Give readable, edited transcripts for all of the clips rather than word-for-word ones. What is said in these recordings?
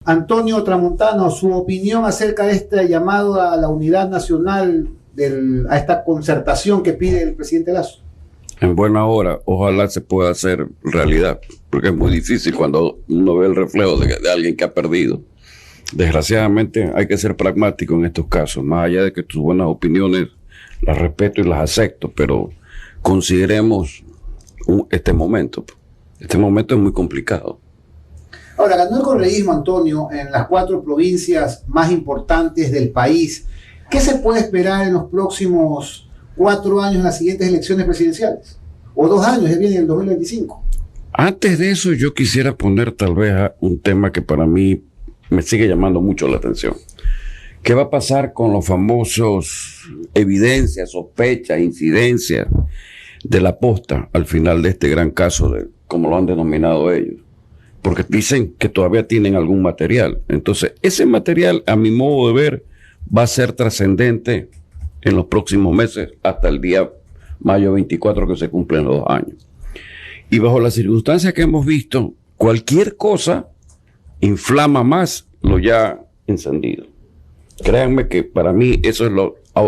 Antonio Tramontano, su opinión acerca de este llamado a la unidad nacional, a esta concertación que pide el presidente Lasso. En buena hora, ojalá se pueda hacer realidad, porque es muy difícil cuando uno ve el reflejo de alguien que ha perdido. Desgraciadamente hay que ser pragmático en estos casos, más allá de que tus buenas opiniones las respeto y las acepto, pero consideremos este momento. Este momento es muy complicado. Ahora, ganó el correísmo, Antonio, en las 4 provincias más importantes del país. ¿Qué se puede esperar en los próximos 4 años en las siguientes elecciones presidenciales? O 2 años, ya viene el 2025. Antes de eso, yo quisiera poner tal vez un tema que para mí me sigue llamando mucho la atención. ¿Qué va a pasar con los famosos evidencias, sospechas, incidencias de la posta al final de este gran caso, como lo han denominado ellos? Porque dicen que todavía tienen algún material. Entonces, ese material, a mi modo de ver, va a ser trascendente en los próximos meses, hasta el día mayo 24, que se cumplen los 2 años. Y bajo las circunstancias que hemos visto, cualquier cosa inflama más lo ya encendido. Créanme que para mí eso es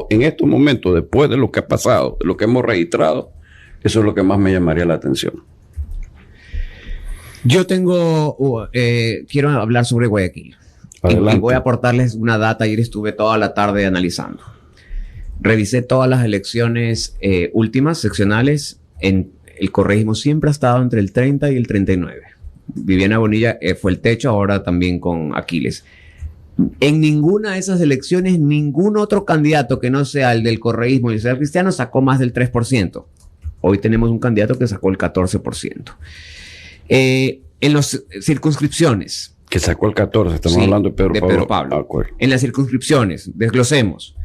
en estos momentos, después de lo que ha pasado, de lo que hemos registrado, eso es lo que más me llamaría la atención. Yo quiero hablar sobre Guayaquil. Y voy a aportarles una data. Ayer estuve toda la tarde analizando. Revisé todas las elecciones últimas, seccionales. El correísmo siempre ha estado entre el 30 y el 39. Viviana Bonilla fue el techo, ahora también con Aquiles. En ninguna de esas elecciones, ningún otro candidato que no sea el del correísmo y el social cristiano sacó más del 3%. Hoy tenemos un candidato que sacó el 14%. En las circunscripciones. Que sacó el 14, estamos hablando de Pedro Pablo. En las circunscripciones, desglosemos.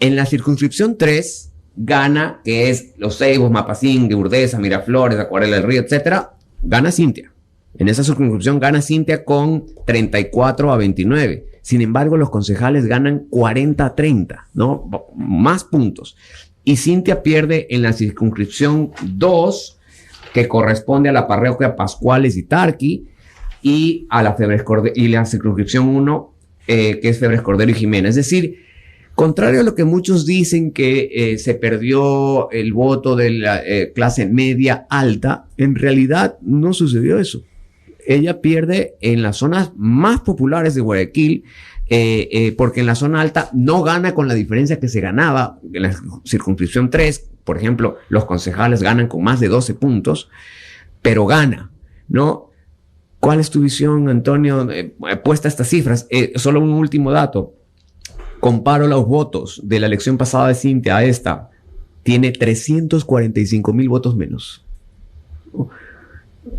En la circunscripción 3 gana, que es Los Ceibos, Mapasingue, Urdesa, Miraflores, Acuarela del Río, etcétera, gana Cintia. En esa circunscripción gana Cintia con 34-29. Sin embargo, los concejales ganan 40-30, ¿no? Más puntos. Y Cintia pierde en la circunscripción 2, que corresponde a la parroquia Pascuales y Tarqui, y a la la circunscripción 1, que es Febres Cordero y Jimena. Es decir, contrario a lo que muchos dicen que se perdió el voto de la clase media alta, en realidad no sucedió eso. Ella pierde en las zonas más populares de Guayaquil, porque en la zona alta no gana con la diferencia que se ganaba en la circunscripción 3. Por ejemplo, los concejales ganan con más de 12 puntos, pero gana, ¿no? ¿Cuál es tu visión, Antonio, puesta a estas cifras? Solo un último dato. Comparo los votos de la elección pasada de Cintia a esta. Tiene 345,000 votos menos.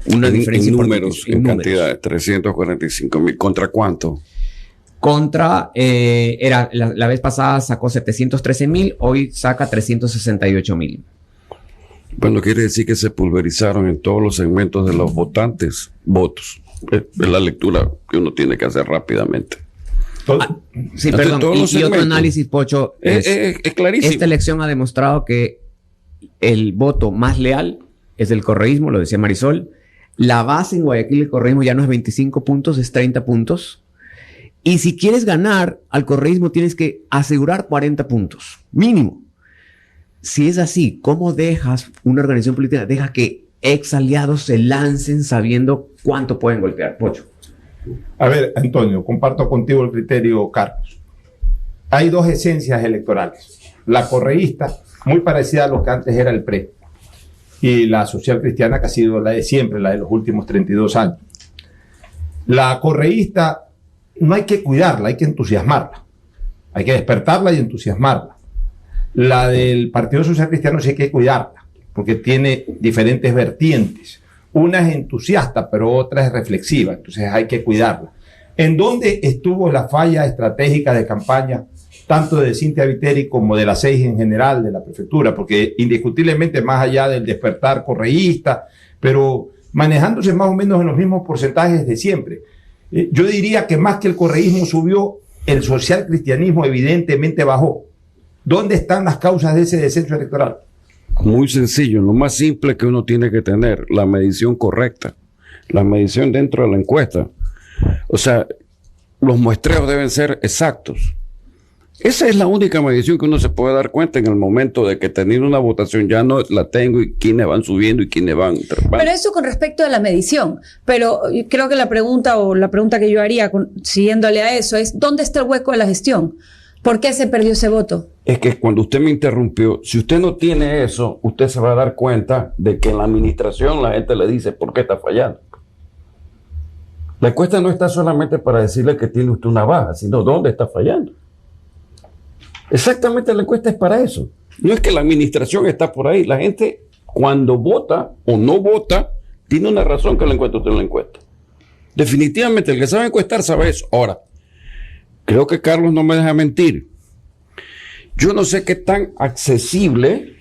Una diferencia en números, en cantidad, 345,000. ¿Contra cuánto? Contra, la vez pasada sacó 713,000, hoy saca 368,000. Bueno, quiere decir que se pulverizaron en todos los segmentos de los votantes votos. Es la lectura que uno tiene que hacer rápidamente. Sí, perdón. Y otro análisis, Pocho, es clarísimo. Esta elección ha demostrado que el voto más leal es el correísmo, lo decía Marisol. La base en Guayaquil del correísmo ya no es 25 puntos, es 30 puntos. Y si quieres ganar al correísmo, tienes que asegurar 40 puntos, mínimo. Si es así, ¿cómo dejas una organización política? Deja que ex aliados se lancen sabiendo cuánto pueden golpear. Pocho. A ver, Antonio, comparto contigo el criterio, Carlos. Hay 2 esencias electorales. La correísta, muy parecida a lo que antes era el PRE, y la social cristiana, que ha sido la de siempre, la de los últimos 32 años. La correísta no hay que cuidarla, hay que entusiasmarla. Hay que despertarla y entusiasmarla. La del Partido Social Cristiano sí hay que cuidarla, porque tiene diferentes vertientes. Una es entusiasta, pero otra es reflexiva, entonces hay que cuidarla. ¿En dónde estuvo la falla estratégica de campaña, tanto de Cintia Viteri como de la 6 en general, de la prefectura? Porque indiscutiblemente, más allá del despertar correísta, pero manejándose más o menos en los mismos porcentajes de siempre. Yo diría que más que el correísmo subió, el social cristianismo evidentemente bajó. ¿Dónde están las causas de ese descenso electoral? Muy sencillo, lo más simple que uno tiene que tener, la medición correcta, la medición dentro de la encuesta. O sea, los muestreos deben ser exactos. Esa es la única medición que uno se puede dar cuenta en el momento de que teniendo una votación ya no la tengo y quiénes van subiendo y quiénes van trepando. Pero eso con respecto a la medición. Pero creo que la pregunta que yo haría siguiéndole a eso es, ¿dónde está el hueco de la gestión? ¿Por qué se perdió ese voto? Es que cuando usted me interrumpió, si usted no tiene eso, usted se va a dar cuenta de que en la administración la gente le dice por qué está fallando. La encuesta no está solamente para decirle que tiene usted una baja, sino dónde está fallando. Exactamente, la encuesta es para eso. No es que la administración está por ahí. La gente, cuando vota o no vota, tiene una razón que la encuesta usted no la encuesta. Definitivamente, el que sabe encuestar sabe eso. Ahora, creo que Carlos no me deja mentir. Yo no sé qué tan accesible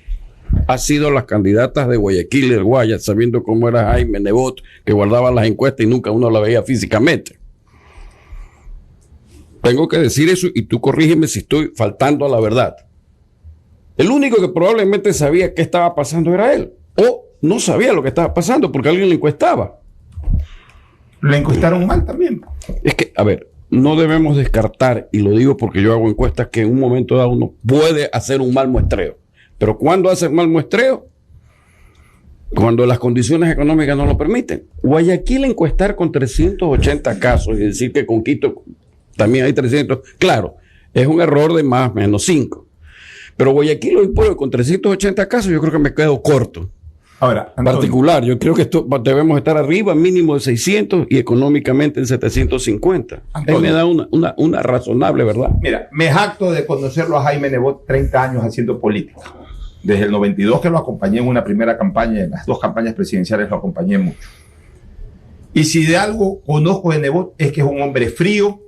ha sido las candidatas de Guayaquil y del Guayas, sabiendo cómo era Jaime Nebot, que guardaba las encuestas y nunca uno la veía físicamente. Tengo que decir eso y tú corrígeme si estoy faltando a la verdad. El único que probablemente sabía qué estaba pasando era él. O no sabía lo que estaba pasando porque alguien le encuestaba. Le encuestaron mal también. Es que, a ver, no debemos descartar, y lo digo porque yo hago encuestas, que en un momento dado uno puede hacer un mal muestreo. Pero ¿cuándo hace mal muestreo? Cuando las condiciones económicas no lo permiten. Guayaquil encuestar con 380 casos, y decir que con Quito también hay 300, claro, es un error de más o menos 5. Pero Guayaquil hoy por hoy con 380 casos yo creo que me quedo corto. Ahora, Antonio, particular, yo creo que debemos estar arriba mínimo de 600 y económicamente en 750. Ahí me da una razonable, ¿verdad? Mira, me jacto de conocerlo a Jaime Nebot 30 años haciendo política. Desde el 92 que lo acompañé en una primera campaña, en las 2 campañas presidenciales lo acompañé mucho. Y si de algo conozco de Nebot es que es un hombre frío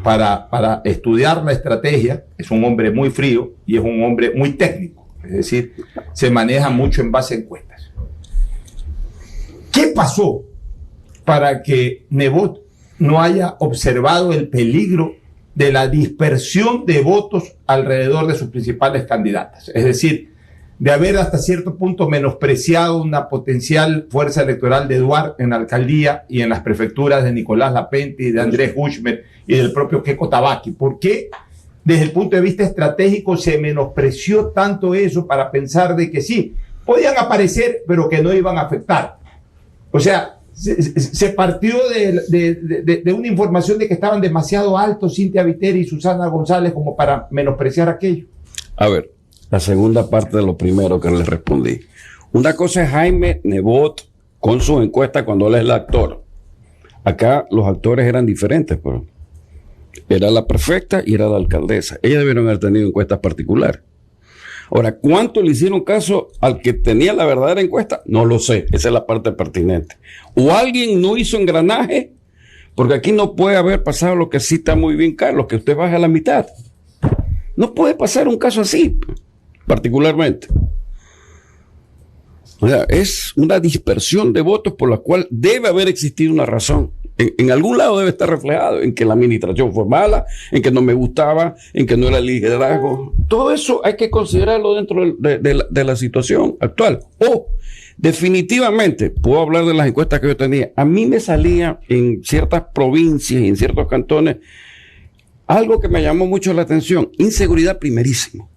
para estudiar la estrategia, es un hombre muy frío y es un hombre muy técnico, es decir, se maneja mucho en base a encuestas. ¿Qué pasó para que Nebot no haya observado el peligro de la dispersión de votos alrededor de sus principales candidatas? Es decir, de haber hasta cierto punto menospreciado una potencial fuerza electoral de Duarte en la alcaldía y en las prefecturas de Nicolás Lapente y de Andrés Hushmer y del propio Keiko Tabaqui. ¿Por qué desde el punto de vista estratégico se menospreció tanto eso para pensar de que sí, podían aparecer pero que no iban a afectar? O sea, se partió de una información de que estaban demasiado altos Cintia Viteri y Susana González como para menospreciar aquello. A ver, la segunda parte de lo primero que le respondí. Una cosa es Jaime Nebot con su encuesta cuando él es el actor. Acá los actores eran diferentes, pero era la prefecta y era la alcaldesa. Ellas debieron haber tenido encuestas particulares. Ahora, ¿cuánto le hicieron caso al que tenía la verdadera encuesta? No lo sé, esa es la parte pertinente. O alguien no hizo engranaje, porque aquí no puede haber pasado lo que cita muy bien Carlos, que usted baja a la mitad. No puede pasar un caso así, particularmente. O sea, es una dispersión de votos por la cual debe haber existido una razón. En algún lado debe estar reflejado, en que la administración fue mala, en que no me gustaba, en que no era el liderazgo. Todo eso hay que considerarlo dentro de la situación actual. O, definitivamente, puedo hablar de las encuestas que yo tenía. A mí me salía en ciertas provincias y en ciertos cantones algo que me llamó mucho la atención. Inseguridad primerísimo.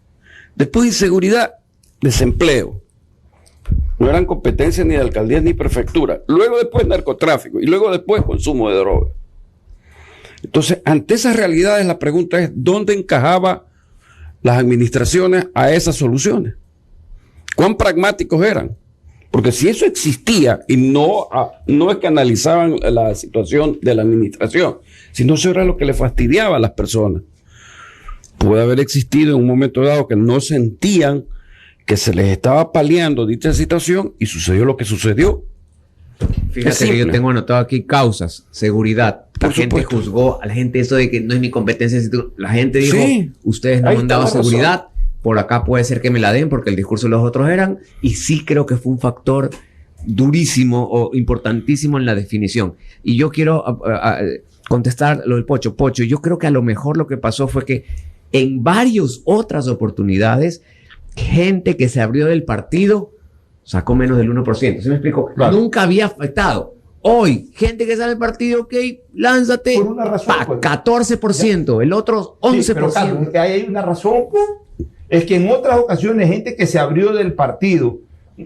Después inseguridad, desempleo. No eran competencias ni de alcaldías ni prefectura. Luego después narcotráfico y luego después consumo de drogas. Entonces, ante esas realidades la pregunta es ¿dónde encajaba las administraciones a esas soluciones? ¿Cuán pragmáticos eran? Porque si eso existía y no es que analizaban la situación de la administración, sino eso era lo que le fastidiaba a las personas. Puede haber existido en un momento dado que no sentían que se les estaba paliando dicha situación y sucedió lo que sucedió. Fíjate que yo tengo anotado aquí causas, seguridad. La gente juzgó a la gente eso de que no es mi competencia. La gente dijo, sí, ustedes no han dado seguridad, por acá puede ser que me la den porque el discurso de los otros eran, y sí creo que fue un factor durísimo o importantísimo en la definición. Y yo quiero contestar lo del Pocho. Pocho, yo creo que a lo mejor lo que pasó fue que en varias otras oportunidades gente que se abrió del partido sacó menos del 1%. ¿Sí me explico? Claro. Nunca había afectado. Hoy, gente que sale del partido, ok, lánzate. Por una razón, pues. 14%, el otro 11%. Sí, pero Carlos, es que hay una razón. Es que en otras ocasiones, gente que se abrió del partido,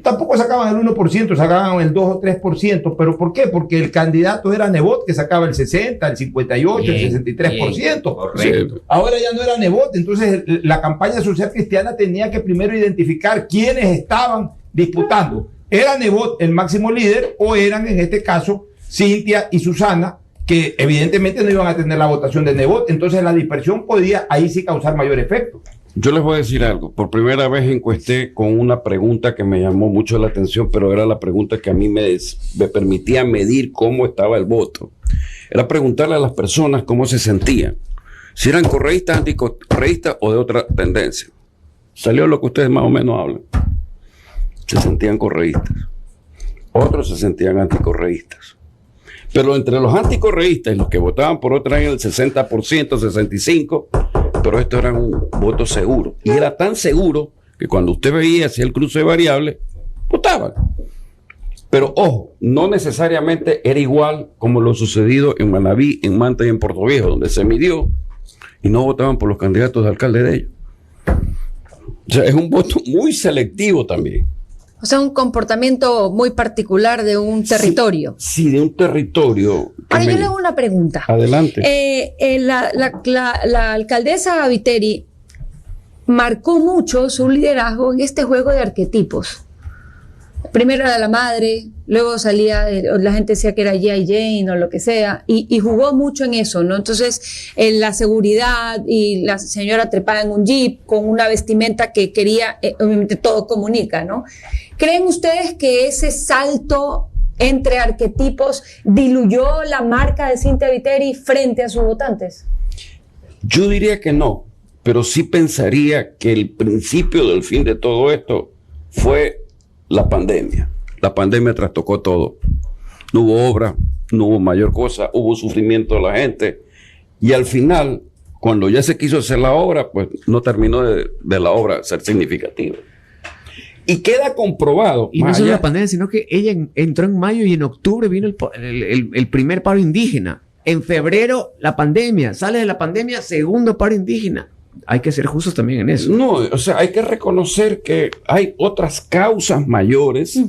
tampoco sacaban el 1%, sacaban el 2 o 3%. ¿Pero por qué? Porque el candidato era Nebot, que sacaba el 60, el 58, el 63%. Correcto. Ahora ya no era Nebot. Entonces, la campaña social cristiana tenía que primero identificar quiénes estaban disputando. ¿Era Nebot el máximo líder o eran, en este caso, Cintia y Susana, que evidentemente no iban a tener la votación de Nebot? Entonces, la dispersión podía ahí sí causar mayor efecto. Yo les voy a decir algo. Por primera vez encuesté con una pregunta que me llamó mucho la atención, pero era la pregunta que a mí me permitía medir cómo estaba el voto. Era preguntarle a las personas cómo se sentían. Si eran correístas, anticorreístas o de otra tendencia. Salió lo que ustedes más o menos hablan. Se sentían correístas. Otros se sentían anticorreístas. Pero entre los anticorreístas y los que votaban por otra en el 60%, 65%, pero esto era un voto seguro. Y era tan seguro que cuando usted veía hacia el cruce de variables, votaban. Pero ojo, no necesariamente era igual como lo sucedido en Manabí, en Manta y en Puerto Viejo, donde se midió y no votaban por los candidatos de alcalde de ellos. O sea, es un voto muy selectivo también. O sea, un comportamiento muy particular de un territorio. Sí, de un territorio. Ahora, yo le hago una pregunta. Adelante. La alcaldesa Viteri marcó mucho su liderazgo en este juego de arquetipos. Primero era la madre, luego salía, la gente decía que era G.I. Jane o lo que sea, y jugó mucho en eso, ¿no? Entonces, la seguridad y la señora trepada en un jeep con una vestimenta que quería, obviamente todo comunica, ¿no? ¿Creen ustedes que ese salto entre arquetipos diluyó la marca de Cynthia Viteri frente a sus votantes? Yo diría que no, pero sí pensaría que el principio del fin de todo esto fue la pandemia. La pandemia trastocó todo. No hubo obra, no hubo mayor cosa, hubo sufrimiento de la gente. Y al final, cuando ya se quiso hacer la obra, pues no terminó de la obra ser significativa. Y queda comprobado. Y no solo la pandemia, sino que ella entró en mayo y en octubre vino el primer paro indígena. En febrero, la pandemia. Sale de la pandemia, segundo paro indígena. Hay que ser justos también en eso. No, o sea, hay que reconocer que hay otras causas mayores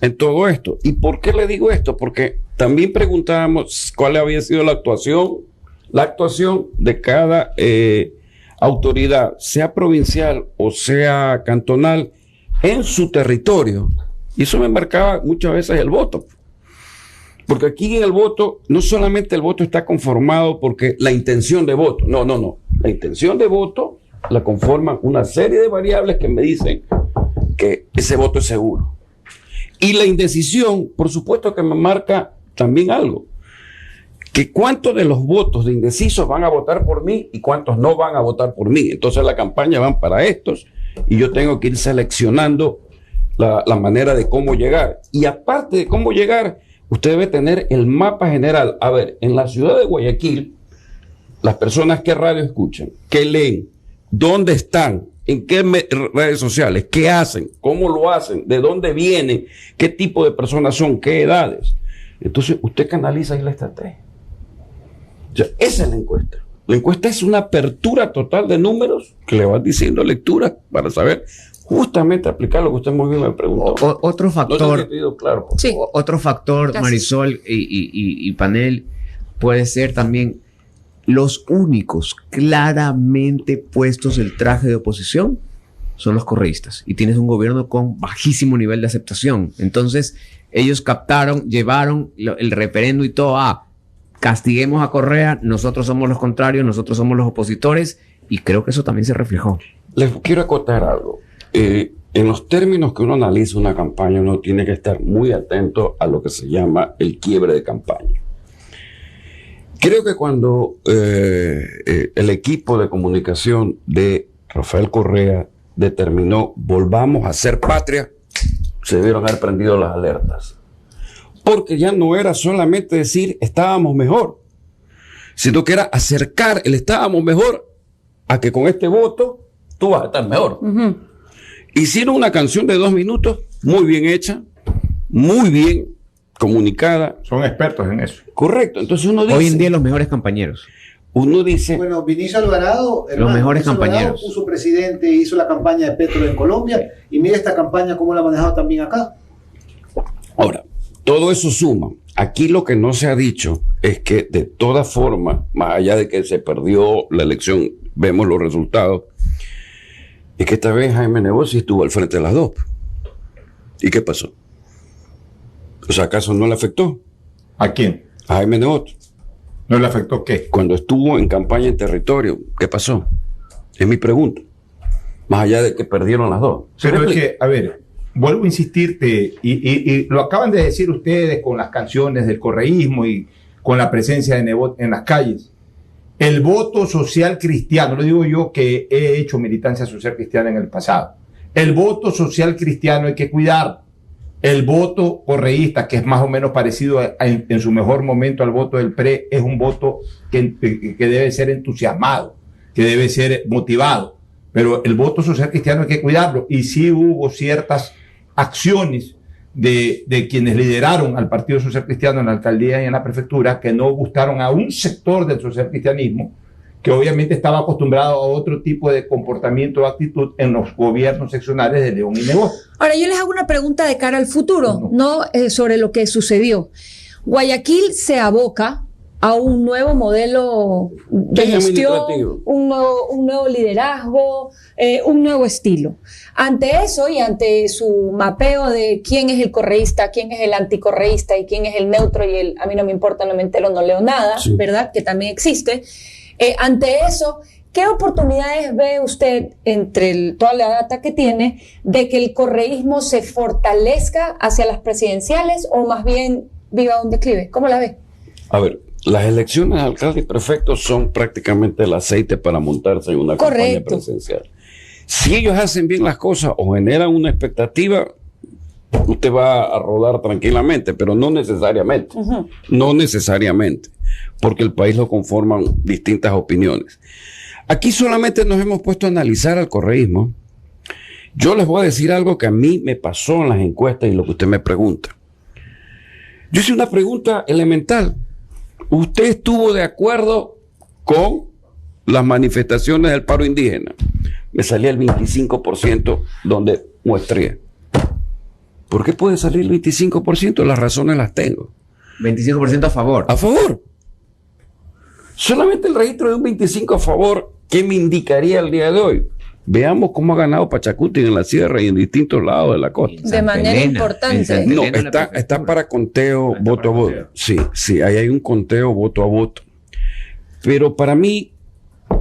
en todo esto. ¿Y por qué le digo esto? Porque también preguntábamos cuál había sido la actuación de cada autoridad, sea provincial o sea cantonal, en su territorio. Y eso me marcaba muchas veces el voto. Porque aquí en el voto, no solamente el voto está conformado porque la intención de voto, no. La intención de voto la conforman una serie de variables que me dicen que ese voto es seguro. Y la indecisión, por supuesto que me marca también algo. Que cuántos de los votos de indecisos van a votar por mí y cuántos no van a votar por mí. Entonces la campaña van para estos y yo tengo que ir seleccionando la manera de cómo llegar. Y aparte de cómo llegar, usted debe tener el mapa general. A ver, en la ciudad de Guayaquil, las personas que radio escuchan, que leen, dónde están, en qué redes sociales, qué hacen, cómo lo hacen, de dónde vienen, qué tipo de personas son, qué edades. Entonces, usted canaliza ahí la estrategia. O sea, esa es la encuesta. La encuesta es una apertura total de números que le van diciendo lecturas para saber justamente aplicar lo que usted muy bien me preguntó. Otro factor, no claro, sí. Otro factor, Gracias. Marisol y panel, puede ser también los únicos claramente puestos el traje de oposición son los correístas. Y tienes un gobierno con bajísimo nivel de aceptación. Entonces, ellos captaron, llevaron el referendo y todo a castiguemos a Correa, nosotros somos los contrarios, nosotros somos los opositores, y creo que eso también se reflejó. Les quiero acotar algo. En los términos que uno analiza una campaña, uno tiene que estar muy atento a lo que se llama el quiebre de campaña. Creo que cuando el equipo de comunicación de Rafael Correa determinó volvamos a ser patria, se debieron haber prendido las alertas. Porque ya no era solamente decir estábamos mejor, sino que era acercar el estábamos mejor a que con este voto tú vas a estar mejor. Hicieron una canción de 2 minutos, muy bien hecha, muy bien, comunicada. Son expertos en eso. Correcto. Entonces uno dice... Hoy en día los mejores compañeros. Uno dice... Bueno, Vinicio Alvarado, Los mejores Vinicio Alvarado compañeros. puso presidente, hizo la campaña de Petro en Colombia, y mira esta campaña cómo la ha manejado también acá. Ahora, todo eso suma. Aquí lo que no se ha dicho es que de todas formas, más allá de que se perdió la elección, vemos los resultados, es que esta vez Jaime Nebot sí estuvo al frente de las dos. ¿Y qué pasó? O sea, ¿acaso no le afectó ¿A quién? a Jaime Nebot? ¿No le afectó qué? Cuando estuvo en campaña en territorio, ¿qué pasó? Es mi pregunta. Más allá de que perdieron las dos. Pero es que, a ver, vuelvo a insistirte, y lo acaban de decir ustedes con las canciones del correísmo y con la presencia de Nebot en las calles. El voto social cristiano, lo digo yo que he hecho militancia social cristiana en el pasado. El voto social cristiano hay que cuidar. El voto correísta, que es más o menos parecido en su mejor momento al voto del PRE, es un voto que debe ser entusiasmado, que debe ser motivado. Pero el voto social cristiano hay que cuidarlo. Y sí hubo ciertas acciones de quienes lideraron al Partido Social Cristiano en la alcaldía y en la prefectura que no gustaron a un sector del social cristianismo que obviamente estaba acostumbrado a otro tipo de comportamiento o actitud en los gobiernos seccionales de León y Nebot. Ahora, yo les hago una pregunta de cara al futuro, no sobre lo que sucedió. Guayaquil se aboca a un nuevo modelo de gestión, un nuevo liderazgo, un nuevo estilo. Ante eso y ante su mapeo de quién es el correísta, quién es el anticorreísta y quién es el neutro y el a mí no me importa, no me entero, no leo nada, sí, ¿verdad? Que también existe. Ante eso, ¿qué oportunidades ve usted entre toda la data que tiene de que el correísmo se fortalezca hacia las presidenciales o más bien viva un declive? ¿Cómo la ve? A ver, las elecciones de alcalde y prefecto son prácticamente el aceite para montarse en una campaña presidencial. Si ellos hacen bien las cosas o generan una expectativa, usted va a rodar tranquilamente, pero no necesariamente. No necesariamente, porque el país lo conforman distintas opiniones. Aquí solamente nos hemos puesto a analizar al correísmo. Yo les voy a decir algo que a mí me pasó en las encuestas y lo que usted me pregunta. Yo hice una pregunta elemental. ¿Usted estuvo de acuerdo con las manifestaciones del paro indígena? Me salía el 25% donde muestré. ¿Por qué puede salir el 25%? Las razones las tengo. 25% a favor. A favor. Solamente el registro de un 25% a favor, ¿qué me indicaría el día de hoy? Veamos cómo ha ganado Pachacuti en la sierra y en distintos lados de la costa. De manera importante. No, está para conteo voto a voto. Sí, ahí hay un conteo voto a voto. Pero para mí,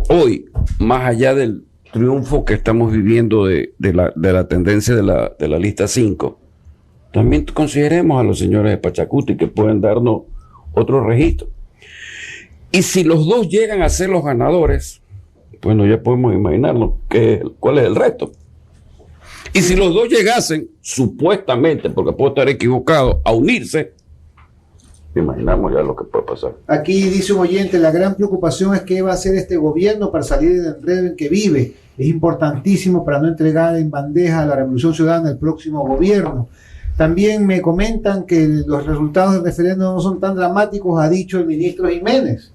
hoy, más allá del triunfo que estamos viviendo de la tendencia de la lista 5, también consideremos a los señores de Pachacuti que pueden darnos otro registro. Y si los dos llegan a ser los ganadores, bueno, ya podemos imaginarnos cuál es el reto. Y si los dos llegasen, supuestamente, porque puedo estar equivocado, a unirse, imaginamos ya lo que puede pasar. Aquí dice un oyente, la gran preocupación es qué va a hacer este gobierno para salir del enredo en que vive. Es importantísimo para no entregar en bandeja a la Revolución Ciudadana el próximo gobierno. También me comentan que los resultados del referéndum no son tan dramáticos, ha dicho el ministro Jiménez.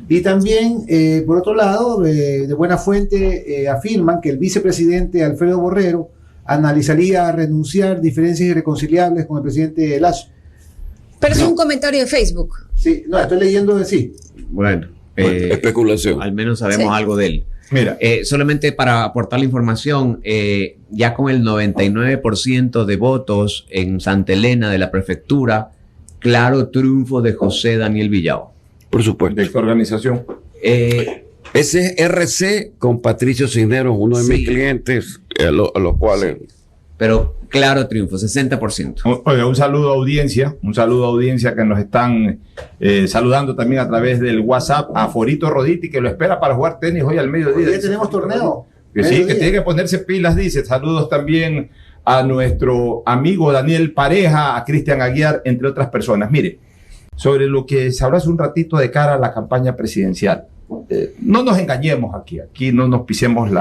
Y también, por otro lado, de buena fuente afirman que el vicepresidente Alfredo Borrero analizaría renunciar diferencias irreconciliables con el presidente Lasso. Pero es un comentario de Facebook. Sí, no, estoy leyendo de sí. Bueno, especulación. Al menos sabemos algo de él. Mira, solamente para aportar la información, ya con el 99% de votos en Santa Elena de la prefectura, claro triunfo de José Daniel Villao. Por supuesto. ¿de qué organización? Ese es RC con Patricio Cisneros, uno de mis clientes, a los cuales... Pero claro triunfo, 60%. Oiga, un saludo a audiencia que nos están saludando también a través del WhatsApp, a Forito Roditi, que lo espera para jugar tenis hoy al mediodía. Ya tenemos torneo. Que sí, que tiene que ponerse pilas, dice. Saludos también a nuestro amigo Daniel Pareja, a Cristian Aguiar, entre otras personas. Mire, sobre lo que se habló hace un ratito de cara a la campaña presidencial. No nos engañemos aquí no nos pisemos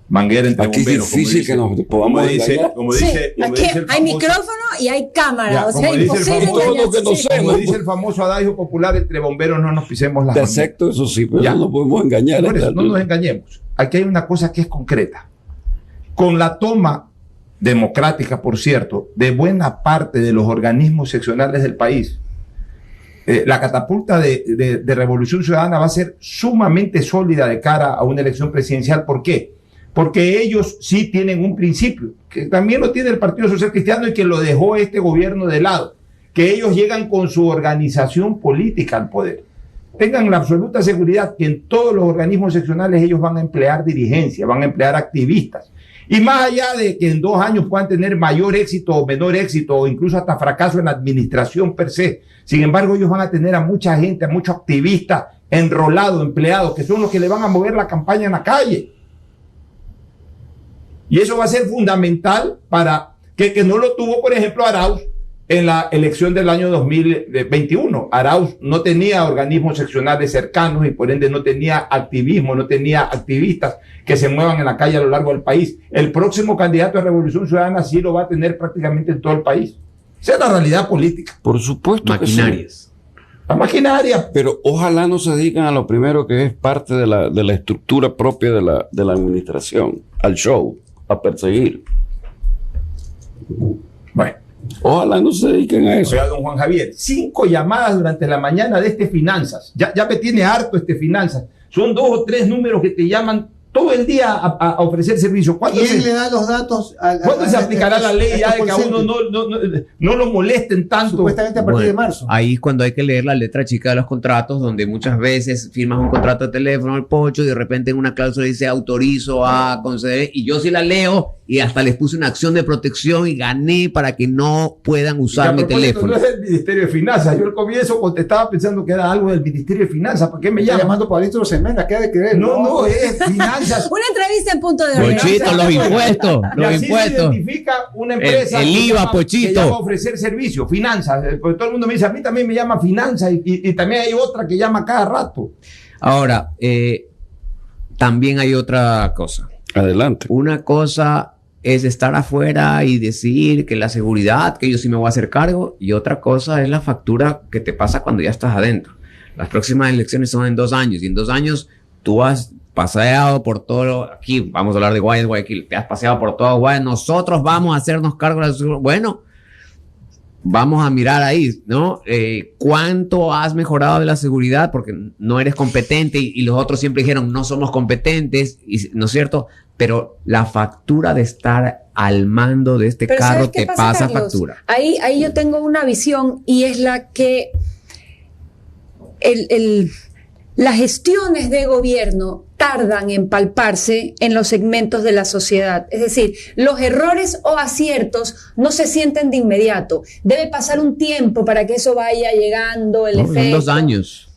manguera entre Aquí es bomberos. difícil que nos podamos engañar. Como Sí, dice el aquí famoso- hay micrófono y hay cámara, Ya, o sea, como dice el imposible famoso- engañarse. Todo lo que Sí. no sé. como dice el famoso adagio popular, entre bomberos no nos pisemos las Te manos. acepto eso sí, pero Ya. no podemos engañar. Por a eso, esta no nos altura. engañemos. Aquí hay una cosa que es concreta. Con la toma democrática, por cierto, de buena parte de los organismos seccionales del país, la catapulta de Revolución Ciudadana va a ser sumamente sólida de cara a una elección presidencial. ¿Por qué? Porque ellos sí tienen un principio, que también lo tiene el Partido Social Cristiano y que lo dejó este gobierno de lado, que ellos llegan con su organización política al poder. Tengan la absoluta seguridad que en todos los organismos seccionales ellos van a emplear dirigencia, van a emplear activistas. Y más allá de que en 2 años puedan tener mayor éxito o menor éxito o incluso hasta fracaso en la administración per se, sin embargo ellos van a tener a mucha gente, a muchos activistas enrolados, empleados, que son los que le van a mover la campaña en la calle. Y eso va a ser fundamental para que no lo tuvo, por ejemplo, Arauz en la elección del año 2021. Arauz no tenía organismos seccionales cercanos y por ende no tenía activismo, no tenía activistas que se muevan en la calle a lo largo del país. El próximo candidato a Revolución Ciudadana sí lo va a tener prácticamente en todo el país. Esa es la realidad política. Por supuesto que sí. Maquinarias. La maquinaria. Pero ojalá no se dediquen a lo primero que es parte de la estructura propia de la administración, al show, a perseguir. Bueno. Ojalá no se dediquen a eso. Oiga, don Juan Javier, 5 llamadas durante la mañana de Finanzas. Ya me tiene harto Finanzas. Son 2 o 3 números que te llaman todo el día a ofrecer servicio. ¿Cuándo ¿Quién le da los datos? ¿cuándo se aplicará la ley ya de que a uno no lo molesten tanto? Supuestamente a partir de marzo. Ahí es cuando hay que leer la letra chica de los contratos, donde muchas veces firmas un contrato de teléfono al pocho y de repente en una cláusula dice autorizo a conceder, y yo sí la leo y hasta les puse una acción de protección y gané para que no puedan usar mi teléfono. No es del Ministerio de Finanzas. Yo al comienzo contestaba pensando que era algo del Ministerio de Finanzas. ¿Por qué me Está llaman? llamando Pablito Rosemena, ¿qué ha de creer? No, es Finanzas. Una entrevista en punto de hora. Pochito, los impuestos, Y los así impuestos. se identifica una empresa El que IVA, llama- Pochito. que llama a ofrecer servicio, finanzas. Porque todo el mundo me dice, a mí también me llama finanzas y también hay otra que llama cada rato. Ahora, también hay otra cosa. Adelante. Una cosa es estar afuera y decir que la seguridad, que yo sí me voy a hacer cargo, y otra cosa es la factura que te pasa cuando ya estás adentro. Las próximas elecciones son en 2 años, y en 2 años tú has paseado por todo, aquí vamos a hablar de Guayaquil, te has paseado por todo Guayaquil, nosotros vamos a hacernos cargo de la seguridad. Bueno, vamos a mirar ahí, ¿no? ¿Cuánto has mejorado de la seguridad? Porque no eres competente y los otros siempre dijeron, no somos competentes, y, ¿no es cierto? Pero la factura de estar al mando de este Pero carro ¿sabes qué te pasa, pasa Carlos? factura. Ahí yo tengo una visión y es la que las gestiones de gobierno tardan en palparse en los segmentos de la sociedad. Es decir, los errores o aciertos no se sienten de inmediato. Debe pasar un tiempo para que eso vaya llegando, el No, efecto. son 2 años.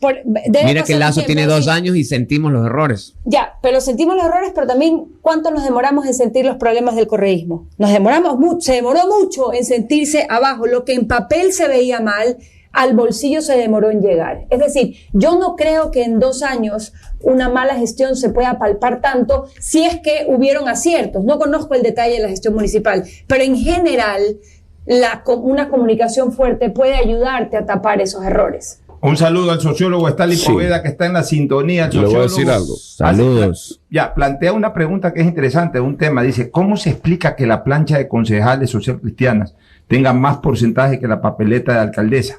Mira que Lazo tiene 2 años y sentimos los errores. Ya, pero sentimos los errores, pero también ¿cuánto nos demoramos en sentir los problemas del correísmo? Nos demoramos mucho, se demoró mucho en sentirse abajo. Lo que en papel se veía mal, al bolsillo se demoró en llegar. Es decir, yo no creo que en 2 años una mala gestión se pueda palpar tanto si es que hubieron aciertos. No conozco el detalle de la gestión municipal, pero en general una comunicación fuerte puede ayudarte a tapar esos errores. Un saludo al sociólogo Stanley Sí. Poveda, que está en la sintonía. El Le voy a sociólogo decir algo. Saludos. Ya, plantea una pregunta que es interesante, un tema. Dice, ¿cómo se explica que la plancha de concejales social cristianas tenga más porcentaje que la papeleta de alcaldesa?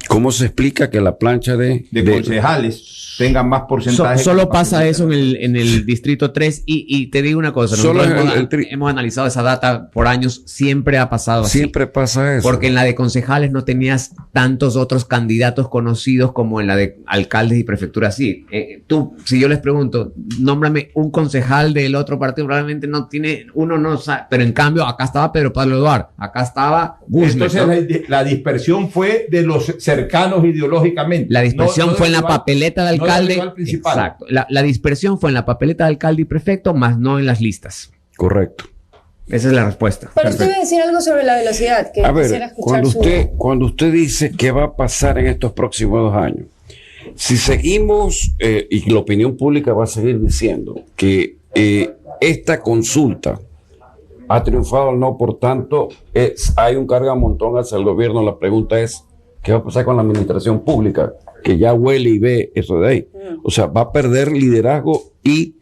¿Cómo se explica que la plancha de Concejales tengan más porcentaje. que Solo la pasa papeleta? eso en el distrito 3 y te digo una cosa, Solo nosotros el hemos analizado esa data por años, siempre ha pasado así. Siempre pasa eso. Porque en la de concejales no tenías tantos otros candidatos conocidos como en la de alcaldes y prefecturas. Sí, tú, si yo les pregunto, nómbrame un concejal del otro partido, probablemente no tiene, uno no sabe, pero en cambio acá estaba Pedro Pablo Eduardo, acá estaba Guzmán. Entonces la dispersión fue de los cercanos ideológicamente. La dispersión No fue en la del rival- papeleta de no del alcalde. rival principal. Exacto. La dispersión fue en la papeleta de alcalde y prefecto, más no en las listas. Correcto. Esa es la respuesta. Pero usted iba a decir algo sobre la velocidad, que A quisiera ver, escuchar cuando usted dice qué va a pasar en estos próximos 2 años, si seguimos, y la opinión pública va a seguir diciendo que esta consulta ha triunfado al no, por tanto, hay un cargamontón hacia el gobierno. La pregunta es, ¿qué va a pasar con la administración pública? Que ya huele y ve eso de ahí. O sea, va a perder liderazgo y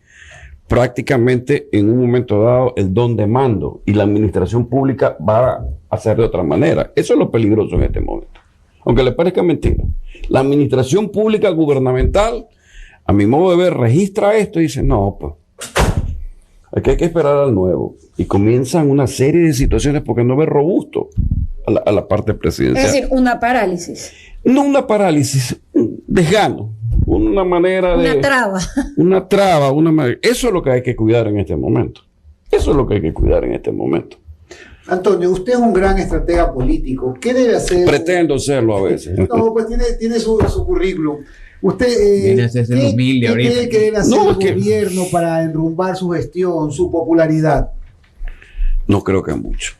prácticamente en un momento dado el don de mando, y la administración pública va a hacer de otra manera. Eso es lo peligroso en este momento. Aunque le parezca mentira. La administración pública gubernamental, a mi modo de ver, registra esto y dice, no, pues, aquí hay que esperar al nuevo. Y comienzan una serie de situaciones porque no ve robusto a la parte presidencial. Es decir, una parálisis. No una parálisis, un desgano, una manera de... Una traba. Una traba, una manera. Eso es lo que hay que cuidar en este momento. Eso es lo que hay que cuidar en este momento. Antonio, usted es un gran estratega político. ¿Qué debe hacer? Pretendo serlo a veces. No, pues tiene su currículum. Usted, Viene a hacerse el humilde ¿qué ahorita. cree que debe hacer No, el gobierno para enrumbar su gestión, su popularidad? No creo que mucho.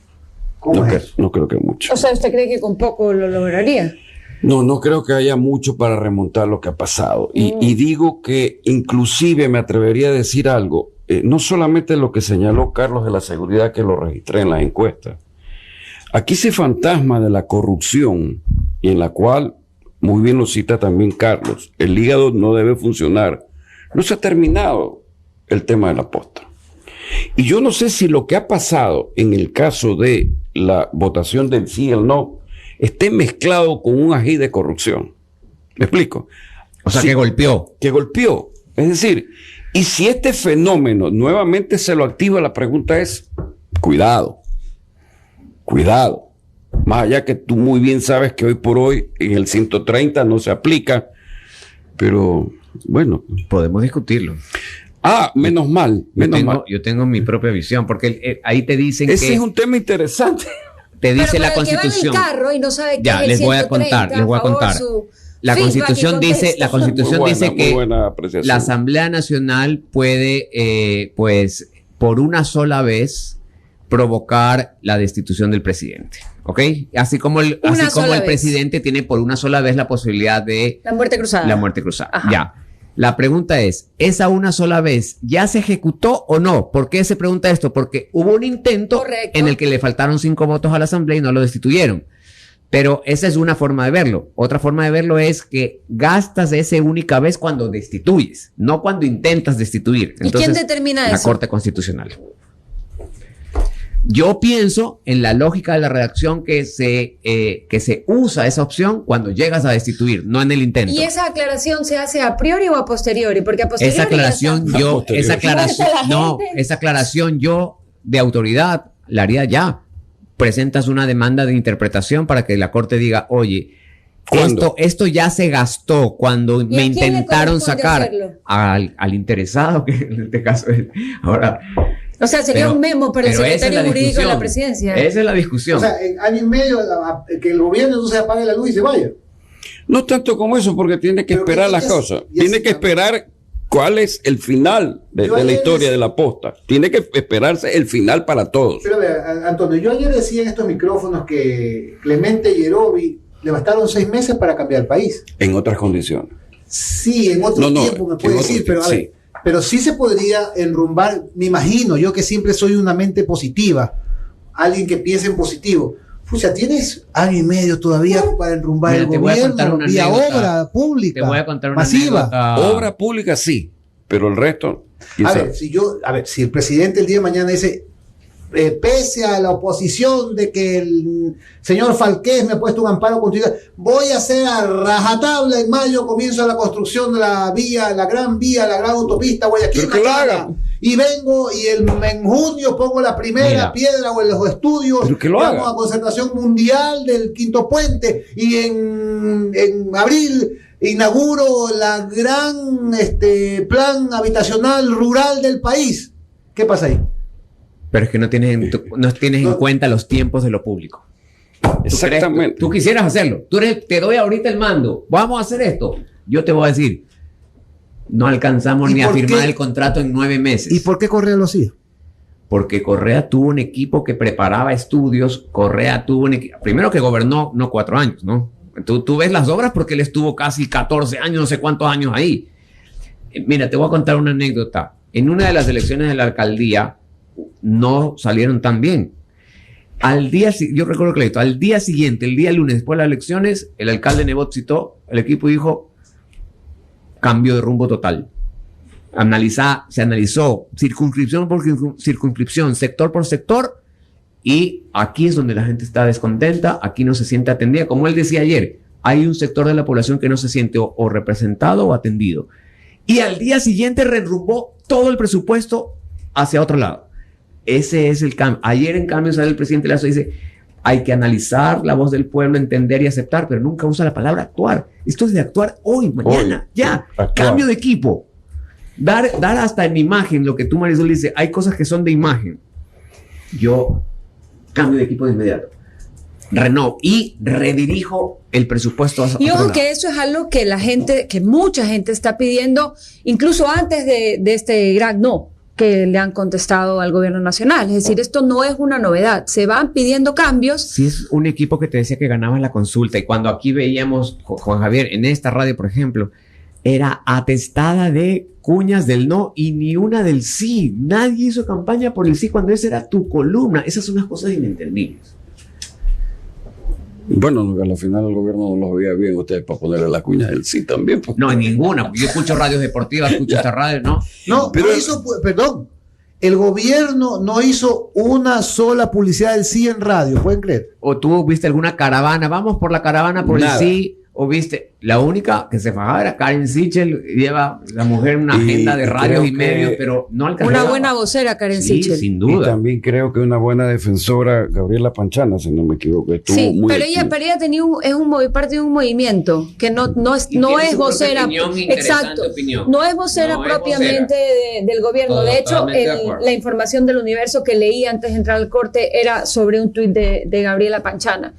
¿Cómo es eso? No creo que mucho. O sea, ¿usted cree que con poco lo lograría? No creo que haya mucho para remontar lo que ha pasado. Y digo que inclusive me atrevería a decir algo, no solamente lo que señaló Carlos de la seguridad, que lo registré en las encuestas. Aquí ese fantasma de la corrupción, y en la cual, muy bien lo cita también Carlos, el hígado no debe funcionar. No se ha terminado el tema de la posta. Y yo no sé si lo que ha pasado en el caso de la votación del sí y el no esté mezclado con un ají de corrupción. ¿Me explico? O sea, Sí, que golpeó. que golpeó. Es decir, y si este fenómeno nuevamente se lo activa, la pregunta es, cuidado. Más allá que tú muy bien sabes que hoy por hoy en el 130 no se aplica, pero bueno. Podemos discutirlo. Menos mal. Yo tengo mi propia visión, porque ahí te dicen Ese que es un tema interesante. te dice Pero la para el Constitución. que va en el carro y no sabe qué Ya, es el les voy a 130, contar, les voy a favor, contar. su La feedback Constitución y dice, contexto. la Constitución Muy dice buena, muy que buena apreciación. la Asamblea Nacional puede, pues, por una sola vez provocar la destitución del presidente, ¿ok? Así como el sola vez. presidente tiene por una sola vez la posibilidad de La muerte cruzada. la muerte cruzada. Ajá. Ya. La pregunta es, ¿esa una sola vez ya se ejecutó o no? ¿Por qué se pregunta esto? Porque hubo un intento Correcto. en el que le faltaron 5 votos a la Asamblea y no lo destituyeron. Pero esa es una forma de verlo. Otra forma de verlo es que gastas esa única vez cuando destituyes, no cuando intentas destituir. ¿Y quién determina la eso? Corte Constitucional. Yo pienso en la lógica de la redacción que se usa esa opción cuando llegas a destituir, no en el intento. ¿Y esa aclaración se hace a priori o a posteriori? Porque a posteriori Esa aclaración ya está. yo, posteriori. esa aclaración, Muerta la no, gente. esa aclaración yo de autoridad la haría ya. Presentas una demanda de interpretación para que la Corte diga, oye, ¿Cuándo? esto ya se gastó cuando ¿Y me a quién le intentaron corresponde sacar hacerlo? al interesado, que en este caso es ahora. O sea, sería un memo para el pero esa es secretario la jurídico de la discusión. presidencia. Esa es la discusión. O sea, en año y medio que el gobierno entonces apague la luz y se vaya. No tanto como eso, porque tiene que Pero esperar que las es- cosas. y Tiene así que también. esperar cuál es el final de la ayer historia decía- de la posta. Tiene que esperarse el final para todos. Pero a ver, Antonio, yo ayer decía en estos micrófonos que Clemente Yerovi le bastaron 6 meses para cambiar el país. En otras condiciones. Sí, en otro No, tiempo me en puede otro decir, pero a tiempo, ver, pero sí se podría enrumbar, me imagino, yo que siempre soy una mente positiva, alguien que piense en positivo. Pucha, tienes año y medio todavía para enrumbar Mira, el te voy a contar gobierno una vía anécdota. obra pública, Te voy a contar una masiva. anécdota. Obra pública sí, pero el resto. quién A sabe. ver, si el presidente el día de mañana dice, pese a la oposición de que el señor Falqués me ha puesto un amparo constitucional, voy a hacer a rajatabla en mayo, comienzo la construcción de la vía, la gran autopista Guayaquil, Pero que lo Machala, haga. y vengo y en junio pongo la primera Mira. piedra o en los estudios, Pero que lo vamos haga. a concertación mundial del Quinto Puente, y en abril inauguro la gran plan habitacional rural del país. ¿Qué pasa ahí? Pero es que no tienes en cuenta los tiempos de lo público. Exactamente. Tú quisieras hacerlo. Te doy ahorita el mando. Vamos a hacer esto. Yo te voy a decir, no alcanzamos ¿Y ni a por firmar qué? el contrato en 9 meses. ¿Y por qué Correa lo hacía? Porque Correa tuvo un equipo que preparaba estudios. Correa tuvo un equipo, primero que gobernó no 4 años, ¿no? Tú ves las obras porque él estuvo casi 14 años, no sé cuántos años ahí. Mira, te voy a contar una anécdota. en una de las elecciones de la alcaldía no salieron tan bien. Yo recuerdo clarito, al día siguiente, el día lunes después de las elecciones, el alcalde Nebot citó, el equipo dijo, cambio de rumbo total. Se analizó circunscripción por circunscripción, sector por sector, y aquí es donde la gente está descontenta, aquí no se siente atendida. Como él decía ayer, hay un sector de la población que no se siente o representado o atendido. Y al día siguiente derrumbó todo el presupuesto hacia otro lado. Ese es el cambio. Ayer, en cambio, sale el presidente Lazo y dice, hay que analizar la voz del pueblo, entender y aceptar, pero nunca usa la palabra actuar. Esto es de actuar hoy, mañana, ya. Actuar. Cambio de equipo. Dar hasta en imagen lo que tú, Marisol, dice, hay cosas que son de imagen. Yo cambio de equipo de inmediato. Renovo y redirijo el presupuesto a y ojo que eso es algo que mucha gente está pidiendo, incluso antes de este gran no que le han contestado al gobierno nacional. Es decir, esto no es una novedad. Se van pidiendo cambios. Sí, es un equipo que te decía que ganaba la consulta. Y cuando aquí veíamos, Juan Javier, en esta radio, por ejemplo, era atestada de cuñas del no y ni una del sí. Nadie hizo campaña por el sí cuando esa era tu columna. Esas son las cosas inentendibles. Bueno, al final el gobierno no los veía bien ustedes para ponerle la cuña del sí también. Pues. No, en ninguna, porque yo escucho radios deportivas, escucho esta radio, ¿no? No, pero perdón, el gobierno no hizo una sola publicidad del sí en radio, ¿pueden creer? O tú viste alguna caravana, vamos por la caravana por el sí, o viste, la única que se fajaba era Karen Sichel, lleva la mujer una agenda de radios y medios, pero no alcanzaba. Una buena vocera, Karen Sichel. Sin duda. Y también creo que una buena defensora, Gabriela Panchana, si no me equivoco. Sí, muy pero ella tenía parte de un movimiento que no es vocera. Exacto. No es vocera propiamente del gobierno. De hecho, la información del Universo que leí antes de entrar al corte era sobre un tuit de Gabriela Panchana.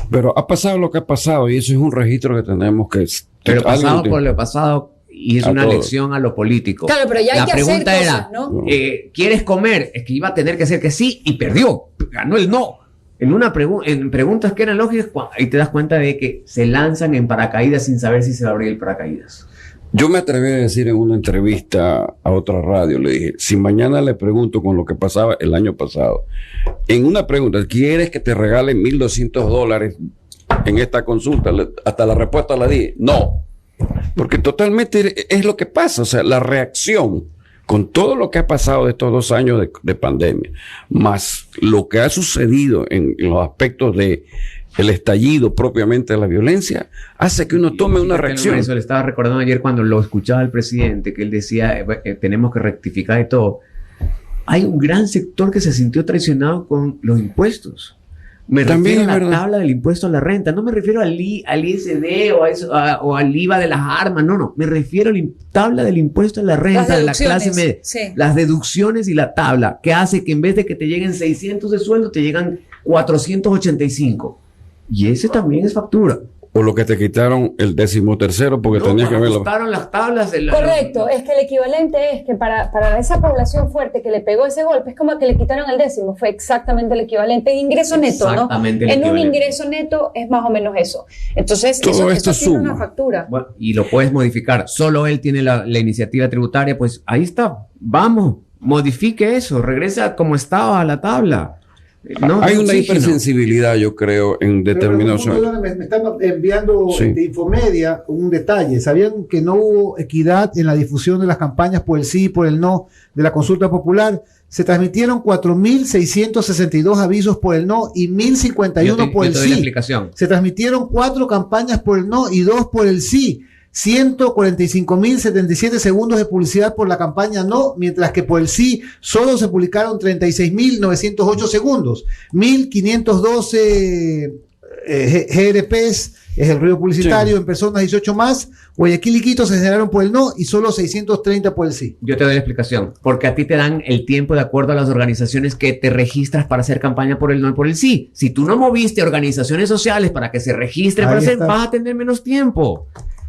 Pero ha pasado lo que ha pasado y eso es un registro que tenemos que... Pero pasado por lo pasado y es una lección a lo político. Claro, pero ya hay que hacer cosas, era, ¿no? ¿Quieres comer? Es que iba a tener que hacer que sí y perdió. Ganó el no. En preguntas que eran lógicas, ahí te das cuenta de que se lanzan en paracaídas sin saber si se va a abrir el paracaídas. Yo me atreví a decir en una entrevista a otra radio, le dije, si mañana le pregunto con lo que pasaba el año pasado, en una pregunta, ¿quieres que te regalen $1,200 en esta consulta? Hasta la respuesta la di, no. Porque totalmente es lo que pasa, o sea, la reacción con todo lo que ha pasado de estos 2 años de pandemia, más lo que ha sucedido en los aspectos de el estallido propiamente de la violencia, hace que uno tome una reacción. Eso le estaba recordando ayer cuando lo escuchaba el presidente, que él decía, tenemos que rectificar y todo. Hay un gran sector que se sintió traicionado con los impuestos. Me refiero a la tabla del impuesto a la renta. No me refiero al ISD o al IVA de las armas. No. Me refiero a la tabla del impuesto a la renta de la clase media. Sí. Las deducciones y la tabla, que hace que en vez de que te lleguen 600 de sueldo, te llegan 485. Y ese también es factura. O lo que te quitaron el 13º porque tenías que verlo. Quitaron las tablas. Correcto, es que el equivalente es que para esa población fuerte que le pegó ese golpe, es como que le quitaron el 10º, fue exactamente el equivalente. Ingreso neto, ¿no? En un ingreso neto es más o menos eso. Entonces, todo esto tiene una factura. Bueno, y lo puedes modificar. Solo él tiene la iniciativa tributaria, pues ahí está. Vamos, modifique eso, regresa como estaba a la tabla. No, hay una hipersensibilidad, yo creo, en determinados... Me están enviando de Infomedia un detalle. ¿Sabían que no hubo equidad en la difusión de las campañas por el sí y por el no de la consulta popular? Se transmitieron 4.662 avisos por el no y 1.051 por el sí. Se transmitieron 4 campañas por el no y 2 por el sí. 145.077 segundos de publicidad por la campaña no, mientras que por el sí solo se publicaron 36.908 segundos. 1.512 GRPs es el ruido publicitario, en personas 18 más. Guayaquil y Quito se generaron por el no y solo 630 por el sí. Yo te doy la explicación, porque a ti te dan el tiempo de acuerdo a las organizaciones que te registras para hacer campaña por el no y por el sí. Si tú no moviste organizaciones sociales para que se registren para hacer, vas a tener menos tiempo.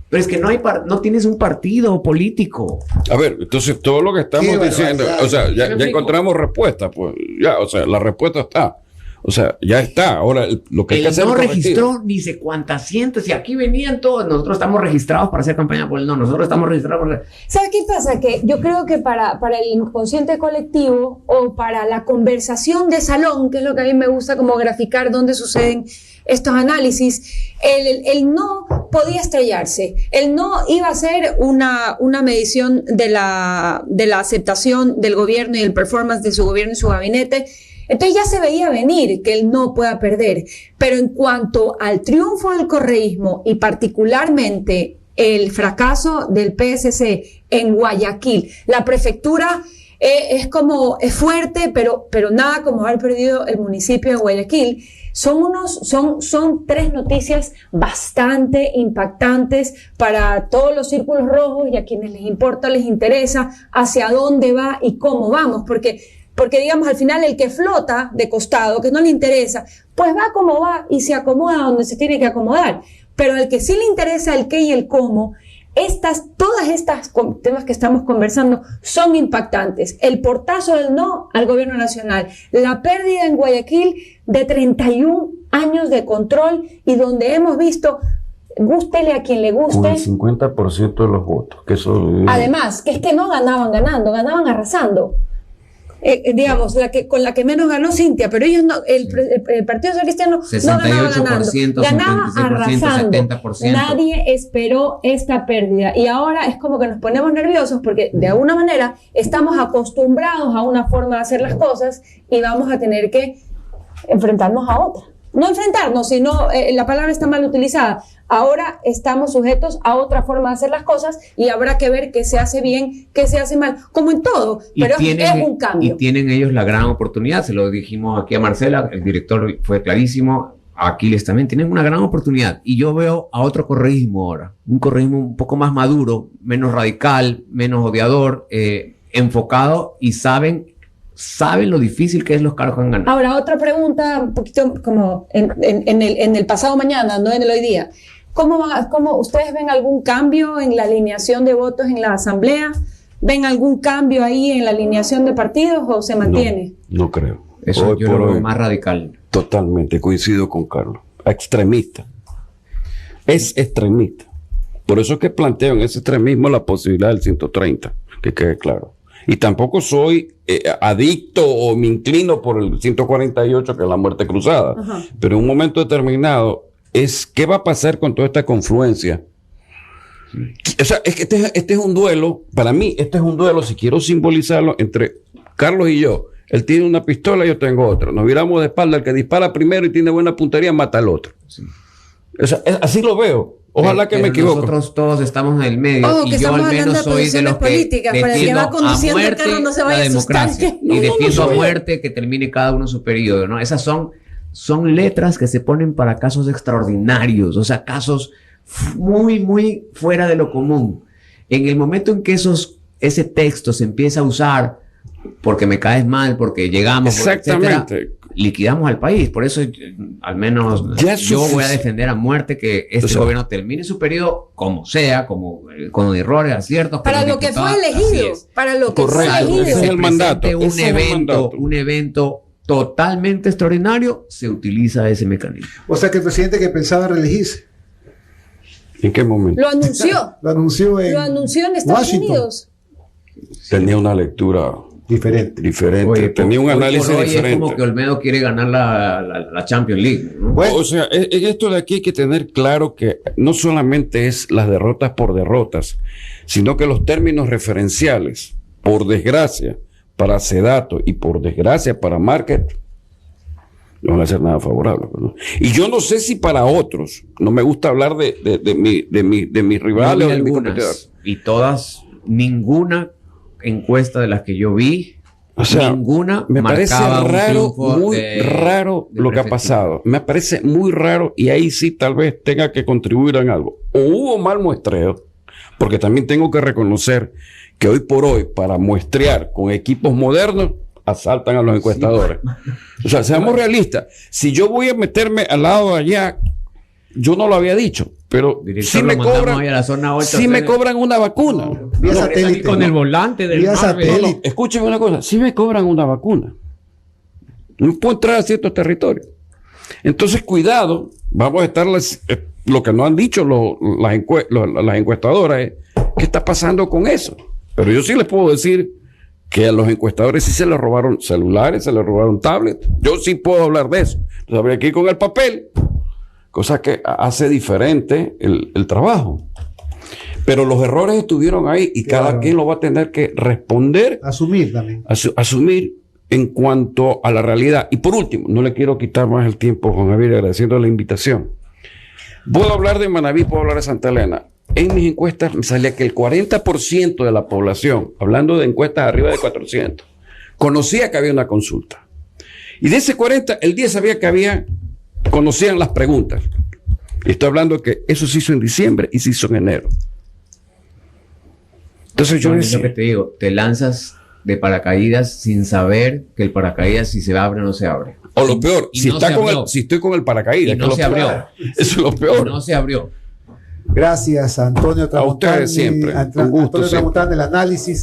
Pero es que no tienes un partido político. A ver, entonces todo lo que estamos diciendo, o sea, ya encontramos respuesta, pues ya, o sea, la respuesta está. O sea, ya está. Ahora, lo que hay que hacer no es correctivo. registró ni sé cuántas cientos, y aquí venían todos. Nosotros estamos registrados para hacer campaña por el no. Nosotros estamos registrados para... ¿Sabes qué pasa? Que yo creo que para el inconsciente colectivo o para la conversación de salón, que es lo que a mí me gusta como graficar dónde suceden estos análisis, el no podía estrellarse. El no iba a ser una medición de la aceptación del gobierno y el performance de su gobierno y su gabinete. Entonces ya se veía venir que él no pueda perder. Pero en cuanto al triunfo del correísmo y particularmente el fracaso del PSC en Guayaquil, la prefectura es fuerte, pero nada como haber perdido el municipio de Guayaquil. Son tres noticias bastante impactantes para todos los círculos rojos, y a quienes les importa, les interesa hacia dónde va y cómo vamos, porque digamos, al final el que flota de costado, que no le interesa, pues va como va y se acomoda donde se tiene que acomodar. Pero al que sí le interesa el qué y el cómo, todas estas temas que estamos conversando son impactantes. El portazo del no al gobierno nacional, la pérdida en Guayaquil de 31 años de control, y donde hemos visto, gústele a quien le guste, con el 50% de los votos. Que eso, además, que es que no ganaban ganando, ganaban arrasando. Digamos, con la que menos ganó Cintia, pero ellos no, el Partido Socialista no ganaba ganando, ganaba arrasando. 70%. Nadie esperó esta pérdida, y ahora es como que nos ponemos nerviosos porque de alguna manera estamos acostumbrados a una forma de hacer las cosas y vamos a tener que enfrentarnos a otra. No enfrentarnos, sino la palabra está mal utilizada. Ahora estamos sujetos a otra forma de hacer las cosas y habrá que ver qué se hace bien, qué se hace mal, como en todo, pero es un cambio. Y tienen ellos la gran oportunidad, se lo dijimos aquí a Marcela, el director fue clarísimo, a Aquiles también, tienen una gran oportunidad. Y yo veo a otro correísmo ahora, un correísmo un poco más maduro, menos radical, menos odiador, enfocado, y saben lo difícil que es los cargos que han ganado. Ahora, otra pregunta, un poquito como en el pasado mañana, no en el hoy día. ¿Cómo ustedes ven algún cambio en la alineación de votos en la asamblea? ¿Ven algún cambio ahí en la alineación de partidos o se mantiene? No creo. Eso hoy yo lo veo más radical. Totalmente, coincido con Carlos. Extremista. Es extremista. Por eso es que planteo en ese extremismo la posibilidad del 130, que quede claro. Y tampoco soy adicto o me inclino por el 148, que es la muerte cruzada. Ajá. Pero en un momento determinado es qué va a pasar con toda esta confluencia. O sea, es que este es un duelo, para mí este es un duelo, si quiero simbolizarlo, entre Carlos y yo. Él tiene una pistola, yo tengo otra. Nos viramos de espalda, el que dispara primero y tiene buena puntería mata al otro. Sí. O sea, así lo veo. Ojalá que me equivoque. Nosotros todos estamos en el medio, y yo al menos soy de los que defiendo a muerte la democracia y defiendo a muerte que termine cada uno su periodo, ¿no? Esas son letras que se ponen para casos extraordinarios, o sea, casos muy, muy fuera de lo común. En el momento en que ese texto se empieza a usar porque me caes mal, porque llegamos, exactamente, etcétera, liquidamos al país. Por eso, al menos yo voy a defender a muerte que este gobierno termine su periodo como sea, con errores, aciertos. Para lo que fue elegido. Para lo que fue elegido. Ese es el mandato. Un evento totalmente extraordinario, se utiliza ese mecanismo. O sea que el presidente que pensaba reelegirse. ¿En qué momento? Lo anunció. Lo anunció en Estados Washington. Unidos. Tenía una lectura diferente. Oye, tenía un análisis diferente. Es como que Olmedo quiere ganar la Champions League, ¿no? Bueno, o sea, en esto de aquí hay que tener claro que no solamente es las derrotas por derrotas, sino que los términos referenciales, por desgracia, para Sedato y por desgracia para Market, no van a ser nada favorables, ¿no? Y yo no sé si para otros, no me gusta hablar de mis rivales o de mis competidores. Y todas, ninguna encuesta de las que yo vi, o sea, ninguna me parece raro, muy raro lo que ha pasado. Me parece muy raro, y ahí sí tal vez tenga que contribuir en algo. O hubo mal muestreo, porque también tengo que reconocer que hoy por hoy, para muestrear con equipos modernos, asaltan a los encuestadores. O sea, seamos realistas. Si yo voy a meterme al lado de allá, yo no lo había dicho, pero si me cobran una vacuna. Vía satélite. Con el volante del satélite. Escúcheme una cosa, si me cobran una vacuna, No puedo entrar a ciertos territorios. Entonces, cuidado, vamos a estar, lo que nos han dicho las encuestadoras es, ¿qué está pasando con eso? Pero yo sí les puedo decir que a los encuestadores sí se les robaron celulares, se les robaron tablets. Yo sí puedo hablar de eso. Entonces, habría que ir con el papel, cosa que hace diferente el trabajo. Pero los errores estuvieron ahí y claro, cada quien lo va a tener que responder. Asumir también. Asumir en cuanto a la realidad. Y por último, no le quiero quitar más el tiempo, Juan Javier, agradeciendo la invitación. Puedo hablar de Manabí, puedo hablar de Santa Elena. En mis encuestas me salía que el 40% de la población, hablando de encuestas arriba de 400, conocía que había una consulta. Y de ese 40, el 10 sabía que conocían las preguntas. Y estoy hablando de que eso se hizo en diciembre y se hizo en enero. Entonces yo es lo que te digo, te lanzas de paracaídas sin saber que el paracaídas si se abre o no se abre. O lo peor, si estoy con el paracaídas. Y no se abrió. Eso es lo peor. No se abrió. Gracias, Antonio Tramontano. A ustedes siempre. Antonio Tramontano, el análisis.